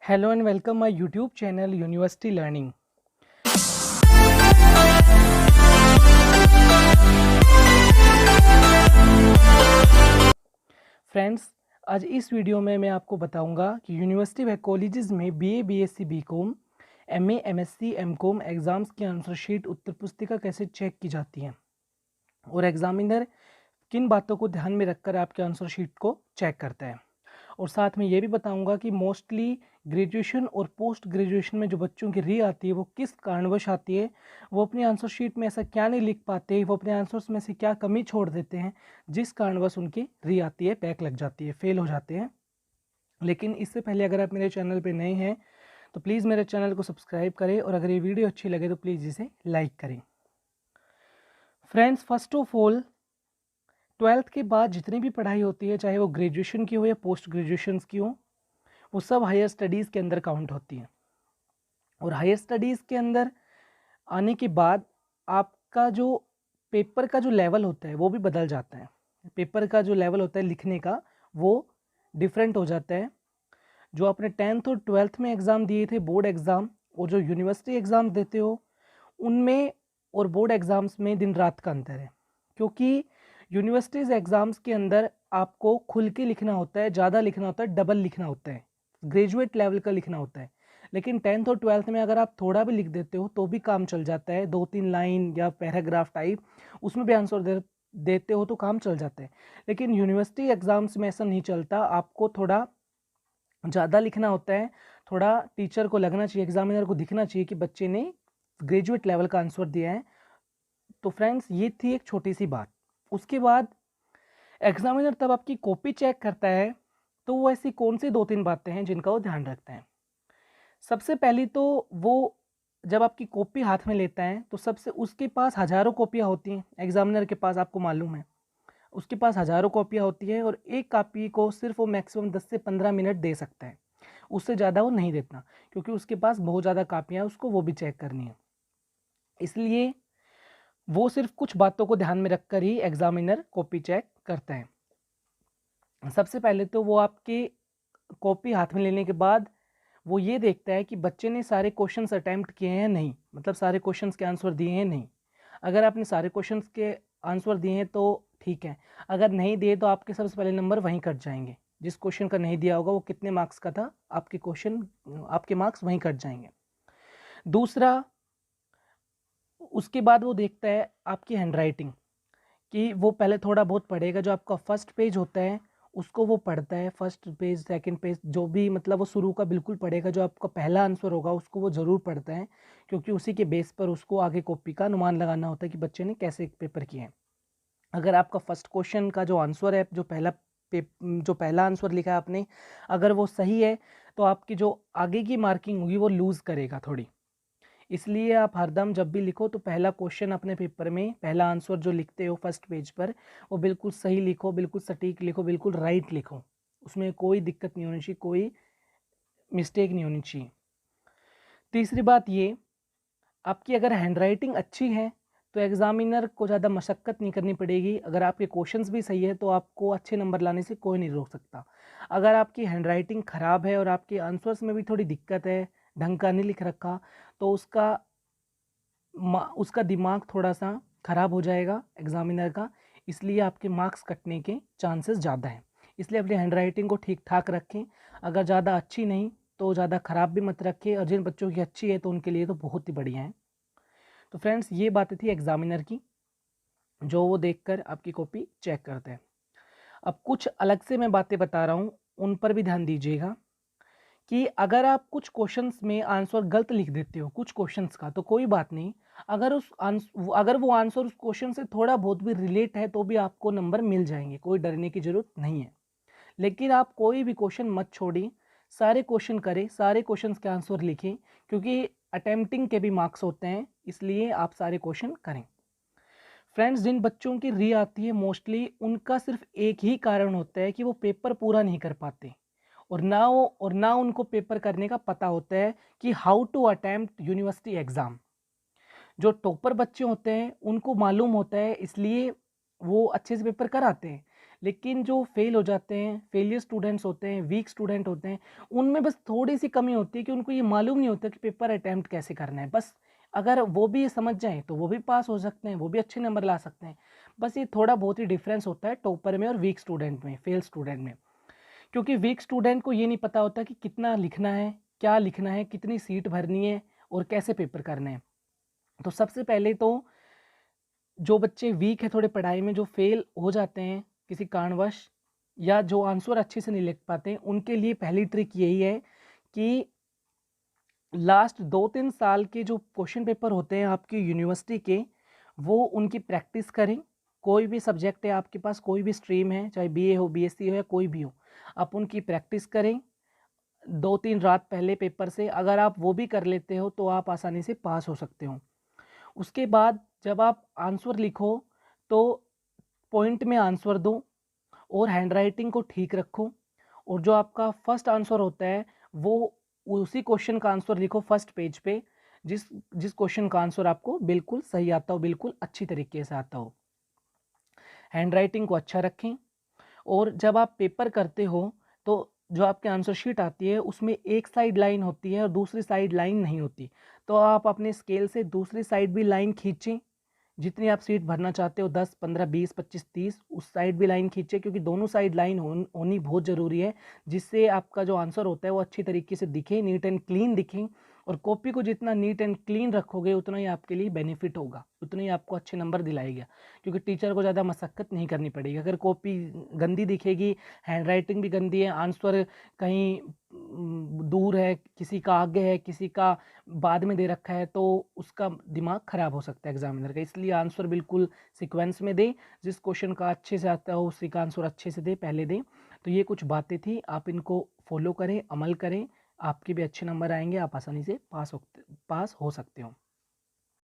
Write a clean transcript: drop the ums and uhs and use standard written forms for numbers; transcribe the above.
Hello and welcome my YouTube channel University Learning. Friends, आज इस video में मैं आपको बताऊंगा कि यूनिवर्सिटी व कॉलेजेस में BA, BSc, BCom, MA, MSc, MCom exams की आंसर शीट उत्तर पुस्तिका कैसे चेक की जाती है और एग्जामिनर किन बातों को ध्यान में रखकर आपके आंसर शीट को चेक करता है। और साथ में ये भी बताऊंगा कि मोस्टली ग्रेजुएशन और पोस्ट ग्रेजुएशन में जो बच्चों की री आती है वो किस कारणवश आती है, वो अपनी आंसर शीट में ऐसा क्या नहीं लिख पाते, वो अपने आंसर्स में से क्या कमी छोड़ देते हैं जिस कारणवश उनकी री आती है, बैक लग जाती है, फेल हो जाते हैं। लेकिन इससे पहले अगर आप मेरे चैनल पर नए हैं तो प्लीज़ मेरे चैनल को सब्सक्राइब करें और अगर ये वीडियो अच्छी लगे तो प्लीज़ इसे लाइक करें। Friends, first of all 12th के बाद जितनी भी पढ़ाई होती है, चाहे वो ग्रेजुएशन की हो या पोस्ट ग्रेजुएशन की हो, वो सब हायर स्टडीज़ के अंदर काउंट होती हैं। और हायर स्टडीज़ के अंदर आने के बाद आपका जो पेपर का जो लेवल होता है वो भी बदल जाता है। पेपर का जो लेवल होता है लिखने का वो डिफरेंट हो जाता है। जो आपने 10th और 12th में एग्ज़ाम दिए थे बोर्ड एग्ज़ाम, और जो यूनिवर्सिटी एग्ज़ाम देते हो उनमें और बोर्ड एग्ज़ाम्स में दिन रात का अंतर है। क्योंकि यूनिवर्सिटीज़ एग्ज़ाम्स के अंदर आपको खुल के लिखना होता है, ज़्यादा लिखना होता है, डबल लिखना होता है, ग्रेजुएट लेवल का लिखना होता है। लेकिन 10th और 12th में अगर आप थोड़ा भी लिख देते हो तो भी काम चल जाता है, 2-3 लाइन या पैराग्राफ टाइप उसमें भी आंसर देते हो तो काम चल जाता है। लेकिन यूनिवर्सिटी एग्ज़ाम्स में ऐसा नहीं चलता, आपको थोड़ा ज़्यादा लिखना होता है, थोड़ा टीचर को लगना चाहिए, एग्जामिनर को दिखना चाहिए कि बच्चे ने ग्रेजुएट लेवल का आंसर दिया है। तो फ्रेंड्स, ये थी एक छोटी सी बात। उसके बाद एग्जामिनर तब आपकी कॉपी चेक करता है तो वो ऐसी कौन सी 2-3 बातें हैं जिनका वो ध्यान रखता है। सबसे पहली तो वो जब आपकी कॉपी हाथ में लेता है तो सबसे उसके पास हज़ारों कॉपियाँ होती हैं, एग्जामिनर के पास, आपको मालूम है उसके पास हज़ारों कॉपियाँ होती हैं और एक कॉपी को सिर्फ वो मैक्सिमम 10 से 15 मिनट दे सकता है, उससे ज़्यादा वो नहीं देता क्योंकि उसके पास बहुत ज़्यादा कॉपियाँ हैं, उसको वो भी चेक करनी है। इसलिए वो सिर्फ कुछ बातों को ध्यान में रखकर ही एग्जामिनर कॉपी चेक करता है। सबसे पहले तो वो आपके कॉपी हाथ में लेने के बाद वो ये देखता है कि बच्चे ने सारे क्वेश्चंस अटैम्प्ट किए हैं नहीं, मतलब सारे क्वेश्चंस के आंसर दिए हैं नहीं। अगर आपने सारे क्वेश्चंस के आंसर दिए हैं तो ठीक है, अगर नहीं दिए तो आपके सबसे पहले नंबर वहीं कट जाएंगे। जिस क्वेश्चन का नहीं दिया होगा वो कितने मार्क्स का था, आपके मार्क्स वहीं कट जाएंगे। दूसरा, उसके बाद वो देखता है आपकी हैंडराइटिंग, कि वो पहले थोड़ा बहुत पढ़ेगा, जो आपका फर्स्ट पेज होता है उसको वो पढ़ता है, फर्स्ट पेज, सेकंड पेज, जो भी, मतलब वो शुरू का बिल्कुल पढ़ेगा। जो आपका पहला आंसर होगा उसको वो ज़रूर पढ़ता है क्योंकि उसी के बेस पर उसको आगे कॉपी का अनुमान लगाना होता है कि बच्चे ने कैसे पेपर किए हैं। अगर आपका फर्स्ट क्वेश्चन का जो आंसर है, जो पहला आंसर लिखा है आपने, अगर वो सही है तो आपकी जो आगे की मार्किंग होगी वो लूज़ करेगा थोड़ी। इसलिए आप हरदम जब भी लिखो तो पहला क्वेश्चन अपने पेपर में, पहला आंसर जो लिखते हो फर्स्ट पेज पर, वो बिल्कुल सही लिखो, बिल्कुल सटीक लिखो, बिल्कुल राइट लिखो, उसमें कोई दिक्कत नहीं होनी चाहिए, कोई मिस्टेक नहीं होनी चाहिए। तीसरी बात ये, आपकी अगर हैंडराइटिंग अच्छी है तो एग्जामिनर को ज़्यादा मशक्क़त नहीं करनी पड़ेगी। अगर आपके क्वेश्चंस भी सही है तो आपको अच्छे नंबर लाने से कोई नहीं रोक सकता। अगर आपकी हैंडराइटिंग ख़राब है और आपके आंसर्स में भी थोड़ी दिक्कत है, ढंग का नहीं लिख रखा, तो उसका दिमाग थोड़ा सा ख़राब हो जाएगा एग्ज़ामिनर का, इसलिए आपके मार्क्स कटने के चांसेस ज़्यादा हैं। इसलिए अपनी हैंडराइटिंग को ठीक ठाक रखें, अगर ज़्यादा अच्छी नहीं तो ज़्यादा ख़राब भी मत रखें, और जिन बच्चों की अच्छी है तो उनके लिए तो बहुत ही बढ़िया है। तो फ्रेंड्स, ये बातें थी एग्ज़ामिनर की, जो वो देखकर आपकी कॉपी चेक करते हैं। अब कुछ अलग से मैं बातें बता रहा हूँ, उन पर भी ध्यान दीजिएगा कि अगर आप कुछ क्वेश्चंस में आंसर गलत लिख देते हो कुछ क्वेश्चंस का तो कोई बात नहीं, अगर वो आंसर उस क्वेश्चन से थोड़ा बहुत भी रिलेट है तो भी आपको नंबर मिल जाएंगे, कोई डरने की ज़रूरत नहीं है। लेकिन आप कोई भी क्वेश्चन मत छोड़िए, सारे क्वेश्चन करें, सारे क्वेश्चंस के आंसर लिखें, क्योंकि अटेम्प्टिंग के भी मार्क्स होते हैं, इसलिए आप सारे क्वेश्चन करें। फ्रेंड्स, जिन बच्चों की री आती है मोस्टली उनका सिर्फ एक ही कारण होता है कि वो पेपर पूरा नहीं कर पाते, और ना उनको पेपर करने का पता होता है कि how to attempt university exam. जो टॉपर बच्चे होते हैं उनको मालूम होता है, इसलिए वो अच्छे से पेपर कराते हैं। लेकिन जो फेल हो जाते हैं, फेलियर स्टूडेंट्स होते हैं, वीक स्टूडेंट होते हैं, उनमें बस थोड़ी सी कमी होती है कि उनको ये मालूम नहीं होता कि पेपर अटैम्प्ट कैसे करना है। बस अगर वो भी ये समझ जाएँ तो वो भी पास हो सकते हैं, वो भी अच्छे नंबर ला सकते हैं। बस ये थोड़ा बहुत ही डिफरेंस होता है टॉपर में और वीक स्टूडेंट में, फेल स्टूडेंट में। क्योंकि वीक स्टूडेंट को ये नहीं पता होता कि कितना लिखना है, क्या लिखना है, कितनी सीट भरनी है और कैसे पेपर करने हैं। तो सबसे पहले तो जो बच्चे वीक है थोड़े पढ़ाई में, जो फेल हो जाते हैं किसी कारणवश या जो आंसर अच्छे से नहीं लिख पाते, उनके लिए पहली ट्रिक यही है कि लास्ट 2-3 साल के जो क्वेश्चन पेपर होते हैं आपकी यूनिवर्सिटी के, वो उनकी प्रैक्टिस करें। कोई भी सब्जेक्ट है आपके पास, कोई भी स्ट्रीम है, चाहे बीए हो, बीएससी हो या कोई भी हो, आप उनकी प्रैक्टिस करें 2-3 रात पहले पेपर से। अगर आप वो भी कर लेते हो तो आप आसानी से पास हो सकते हो। उसके बाद जब आप आंसर लिखो तो पॉइंट में आंसर दो और हैंडराइटिंग को ठीक रखो, और जो आपका फर्स्ट आंसर होता है वो उसी क्वेश्चन का आंसर लिखो फर्स्ट पेज पे, जिस जिस क्वेश्चन का आंसर आपको बिल्कुल सही आता हो, बिल्कुल अच्छी तरीके से आता हो। हैंडराइटिंग को अच्छा रखें, और जब आप पेपर करते हो तो जो आपके आंसर शीट आती है उसमें एक साइड लाइन होती है और दूसरी साइड लाइन नहीं होती। तो आप अपने स्केल से दूसरी साइड भी लाइन खींचें, जितनी आप सीट भरना चाहते हो, 10, 15, 20, 25, 30, उस साइड भी लाइन खींचे, क्योंकि दोनों साइड लाइन होनी बहुत ज़रूरी है, जिससे आपका जो आंसर होता है वो अच्छी तरीके से दिखे, नीट एंड क्लीन दिखे। और कॉपी को जितना नीट एंड क्लीन रखोगे उतना ही आपके लिए बेनिफिट होगा, उतना ही आपको अच्छे नंबर दिलाएगा, क्योंकि टीचर को ज़्यादा मशक्क़त नहीं करनी पड़ेगी। अगर कॉपी गंदी दिखेगी, हैंडराइटिंग भी गंदी है, आंसर कहीं दूर है, किसी का आगे है, किसी का बाद में दे रखा है, तो उसका दिमाग ख़राब हो सकता है एग्जामिनर का। इसलिए आंसर बिल्कुल सीक्वेंस में दें, जिस क्वेश्चन का अच्छे से आता हो उसी का आंसर अच्छे से दें, पहले दें। तो ये कुछ बातें थी, आप इनको फॉलो करें, अमल करें, आपके भी अच्छे नंबर आएंगे, आप आसानी से पास हो सकते हो।